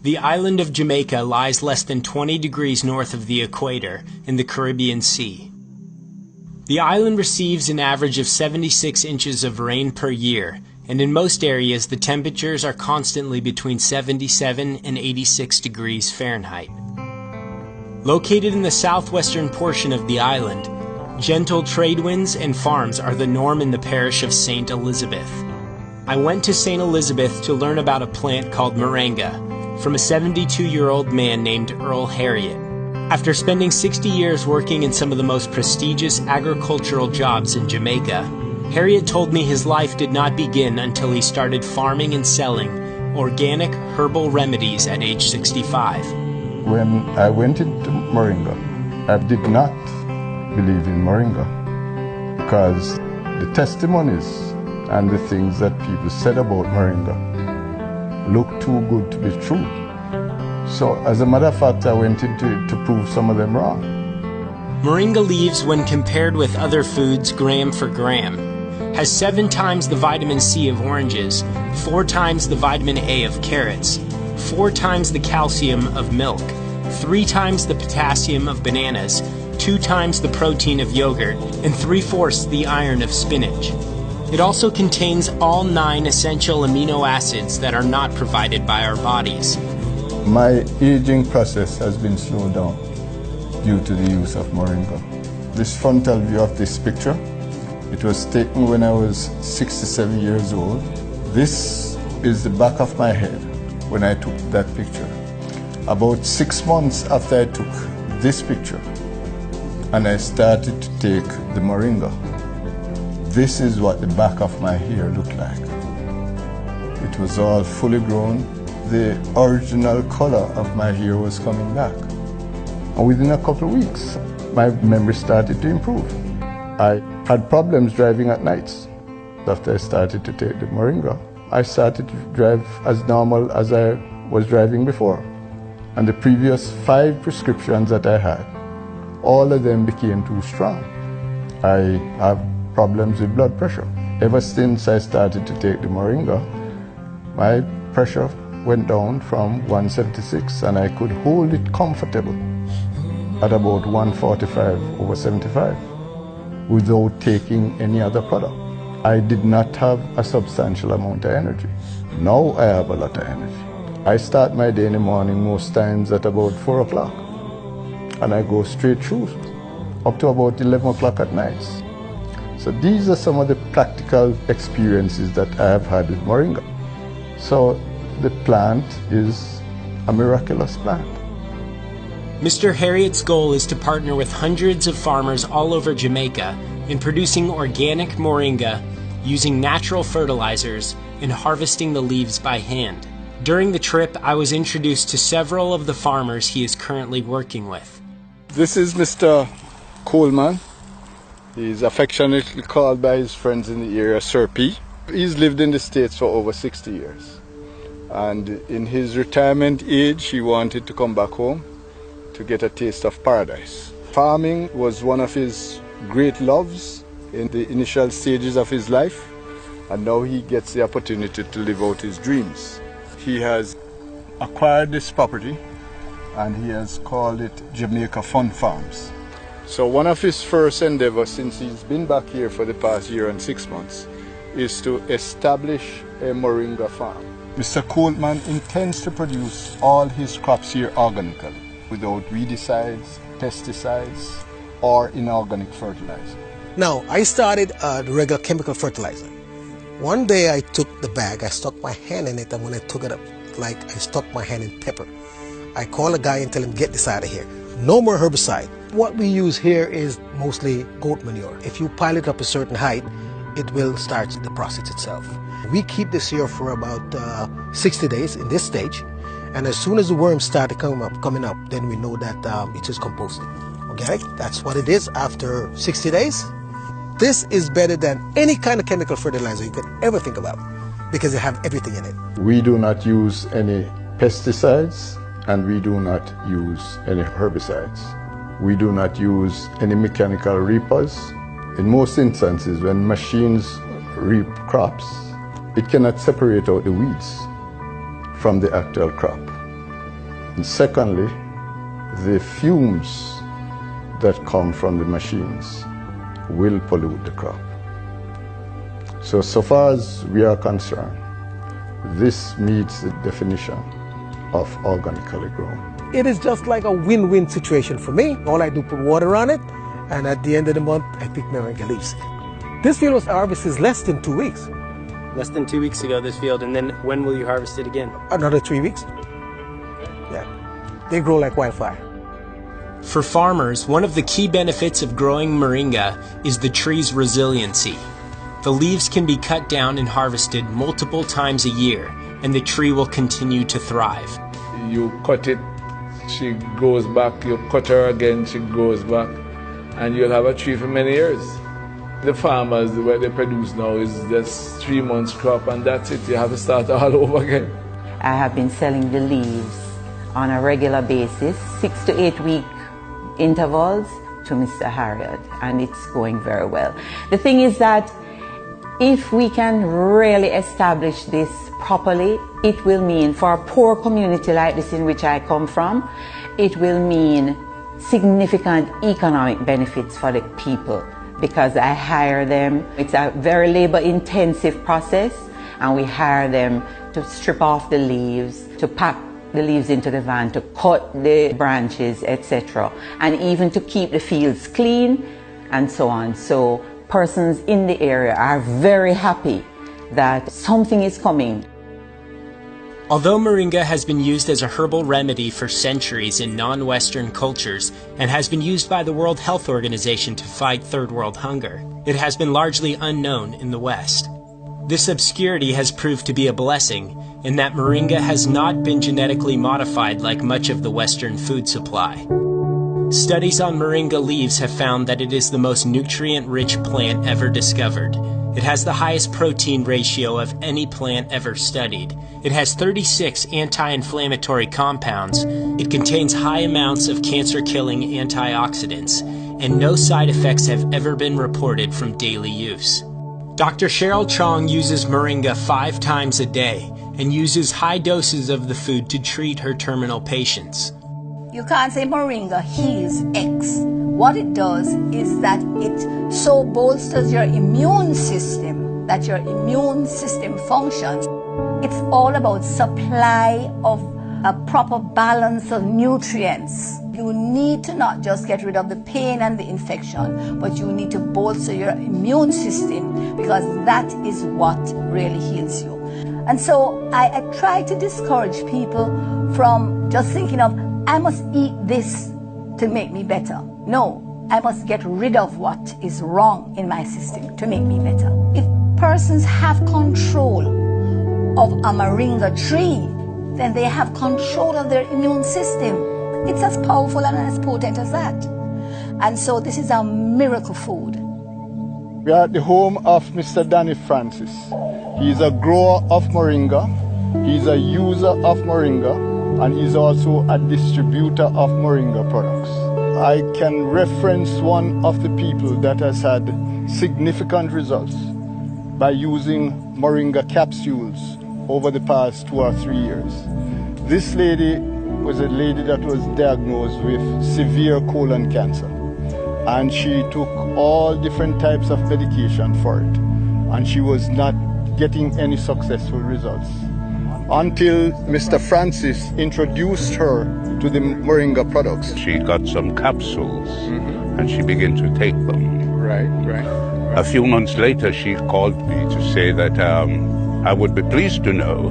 The island of Jamaica lies less than 20 degrees north of the equator in the Caribbean Sea. The island receives an average of 76 inches of rain per year, and in most areas the temperatures are constantly between 77 and 86 degrees Fahrenheit. Located in the southwestern portion of the island, gentle trade winds and farms are the norm in the parish of St. Elizabeth. I went to St. Elizabeth to learn about a plant called moringa from a 72-year-old man named Earl Harriott. After spending 60 years working in some of the most prestigious agricultural jobs in Jamaica, Harriott told me his life did not begin until he started farming and selling organic herbal remedies at age 65. When I went into moringa, I did not believe in moringa because the testimonies and the things that people said about moringa looked too good to be true. So as a matter of fact, I went into it to prove some of them wrong. Moringa leaves, when compared with other foods gram for gram, has 7 times the vitamin C of oranges, 4 times the vitamin A of carrots, 4 times the calcium of milk, 3 times the potassium of bananas, 2 times the protein of yogurt, and 3/4 the iron of spinach. It also contains all 9 essential amino acids that are not provided by our bodies. My aging process has been slowed down due to the use of moringa. This frontal view of this picture, it was taken when I was 67 years old. This is the back of my head when I took that picture. About 6 months after I took this picture and I started to take the moringa, this is what the back of my hair looked like. It was all fully grown. The original color of my hair was coming back. And within a couple of weeks, my memory started to improve. I had problems driving at nights. After I started to take the moringa, I started to drive as normal as I was driving before. And the previous 5 prescriptions that I had, all of them became too strong. I have problems with blood pressure. Ever since I started to take the moringa, my pressure went down from 176 and I could hold it comfortable at about 145/75 without taking any other product. I did not have a substantial amount of energy. Now I have a lot of energy. I start my day in the morning most times at about 4 o'clock and I go straight through up to about 11 o'clock at night. So these are some of the practical experiences that I have had with moringa. So the plant is a miraculous plant. Mr. Harriott's goal is to partner with hundreds of farmers all over Jamaica in producing organic moringa using natural fertilizers and harvesting the leaves by hand. During the trip, I was introduced to several of the farmers he is currently working with. This is Mr. Coleman. He's affectionately called by his friends in the area Sir P. He's lived in the States for over 60 years. And in his retirement age, he wanted to come back home to get a taste of paradise. Farming was one of his great loves in the initial stages of his life, and now he gets the opportunity to live out his dreams. He has acquired this property and he has called it Jamaica Fun Farms. So one of his first endeavors since he's been back here for the past year and 6 months is to establish a moringa farm. Mr. Coleman intends to produce all his crops here organically, without weedicides, pesticides, or inorganic fertilizer. Now, I started the regular chemical fertilizer. One day I took the bag, I stuck my hand in it, and when I took it up, like I stuck my hand in pepper. I call a guy and tell him, get this out of here. No more herbicide. What we use here is mostly goat manure. If you pile it up a certain height, it will start the process itself. We keep this here for about 60 days in this stage, and as soon as the worms start coming up, then we know that it is composting. Okay, that's what it is after 60 days. This is better than any kind of chemical fertilizer you could ever think about because it has everything in it. We do not use any pesticides and we do not use any herbicides. We do not use any mechanical reapers. In most instances, when machines reap crops, it cannot separate out the weeds from the actual crop. And secondly, the fumes that come from the machines will pollute the crop. So far as we are concerned, this meets the definition of organically grown. It is just like a win-win situation for me. All I do, put water on it, and at the end of the month, I pick moringa leaves. This field was harvested less than 2 weeks. Less than 2 weeks ago, this field, and then when will you harvest it again? Another 3 weeks. Yeah, they grow like wildfire. For farmers, one of the key benefits of growing moringa is the tree's resiliency. The leaves can be cut down and harvested multiple times a year, and the tree will continue to thrive. You cut it, she goes back, you cut her again, she goes back, and you'll have a tree for many years. The farmers, what they produce now is just 3 months crop, and that's it. You have to start all over again. I have been selling the leaves on a regular basis, 6 to 8 week intervals, to Mr. Harriet, and it's going very well. The thing is that if we can really establish this properly, it will mean, for a poor community like this in which I come from, it will mean significant economic benefits for the people, because I hire them. It's a very labor-intensive process, and we hire them to strip off the leaves, to pack the leaves into the van, to cut the branches, etc., and even to keep the fields clean, and so on. So persons in the area are very happy that something is coming. Although moringa has been used as a herbal remedy for centuries in non-Western cultures and has been used by the World Health Organization to fight third world hunger, it has been largely unknown in the West. This obscurity has proved to be a blessing in that moringa has not been genetically modified like much of the Western food supply. Studies on moringa leaves have found that it is the most nutrient-rich plant ever discovered. It has the highest protein ratio of any plant ever studied. It has 36 anti-inflammatory compounds. It contains high amounts of cancer-killing antioxidants, and no side effects have ever been reported from daily use. Dr. Cheryl Chong uses moringa 5 times a day and uses high doses of the food to treat her terminal patients. You can't say moringa heals X. What it does is that it so bolsters your immune system that your immune system functions. It's all about supply of a proper balance of nutrients. You need to not just get rid of the pain and the infection, but you need to bolster your immune system, because that is what really heals you. And so I try to discourage people from just thinking of, I must eat this to make me better. No, I must get rid of what is wrong in my system to make me better. If persons have control of a moringa tree, then they have control of their immune system. It's as powerful and as potent as that. And so this is a miracle food. We are at the home of Mr. Danny Francis. He is a grower of moringa, he is a user of moringa, and he is also a distributor of moringa products. I can reference one of the people that has had significant results by using moringa capsules over the past 2 or 3 years. This lady was a lady that was diagnosed with severe colon cancer, and she took all different types of medication for it, and she was not getting any successful results until Mr. Francis introduced her to the moringa products. She got some capsules and she began to take them. Right. A few months later, she called me to say that I would be pleased to know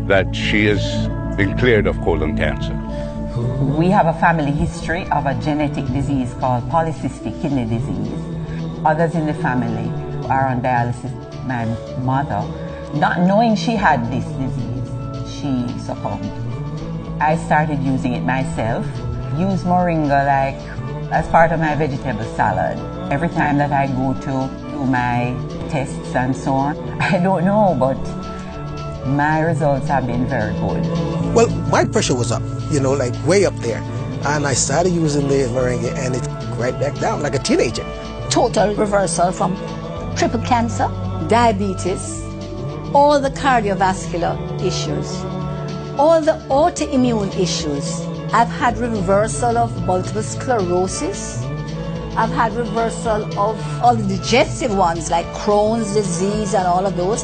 that she has been cleared of colon cancer. We have a family history of a genetic disease called polycystic kidney disease. Others in the family are on dialysis. My mother, not knowing she had this disease, she succumbed. I started using it myself. Use moringa like as part of my vegetable salad. Every time that I go to do my tests and so on, I don't know, but my results have been very good. Well, my pressure was up, like way up there. And I started using the moringa and it right back down like a teenager. Total reversal from triple cancer, diabetes, all the cardiovascular issues, all the autoimmune issues. I've had reversal of multiple sclerosis. I've had reversal of all the digestive ones like Crohn's disease and all of those.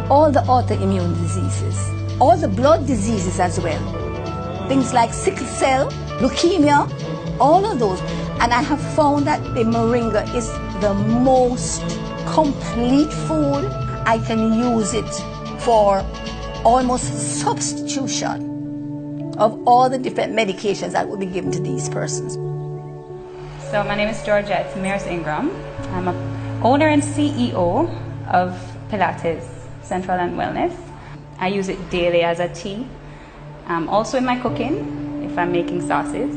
All the autoimmune diseases. All the blood diseases as well. Things like sickle cell, leukemia, all of those. And I have found that the moringa is the most complete food. I can use it for almost substitution of all the different medications that would be given to these persons. So my name is Georgette Mears Ingram. I'm an owner and CEO of Pilates Central and Wellness. I use it daily as a tea. Also in my cooking, if I'm making sauces.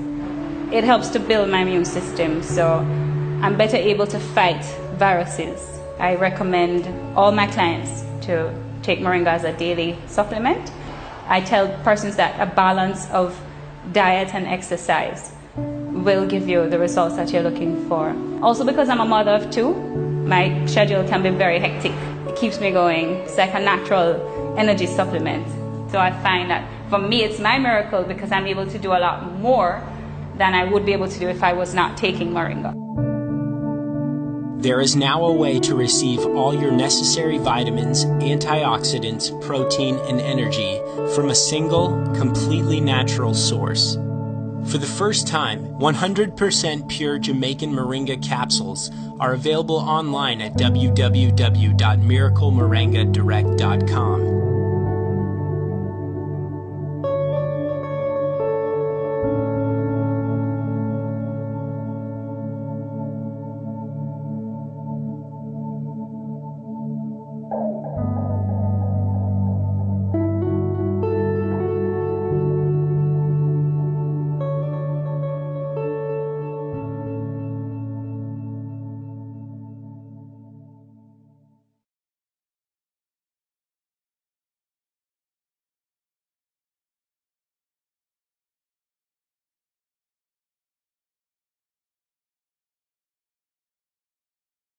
It helps to build my immune system, so I'm better able to fight viruses. I recommend all my clients to take moringa as a daily supplement. I tell persons that a balance of diet and exercise will give you the results that you're looking for. Also, because I'm a mother of two, my schedule can be very hectic. It keeps me going. It's like a natural energy supplement. So I find that for me, it's my miracle because I'm able to do a lot more than I would be able to do if I was not taking moringa. There is now a way to receive all your necessary vitamins, antioxidants, protein, and energy from a single, completely natural source. For the first time, 100% pure Jamaican moringa capsules are available online at www.miraclemoringadirect.com.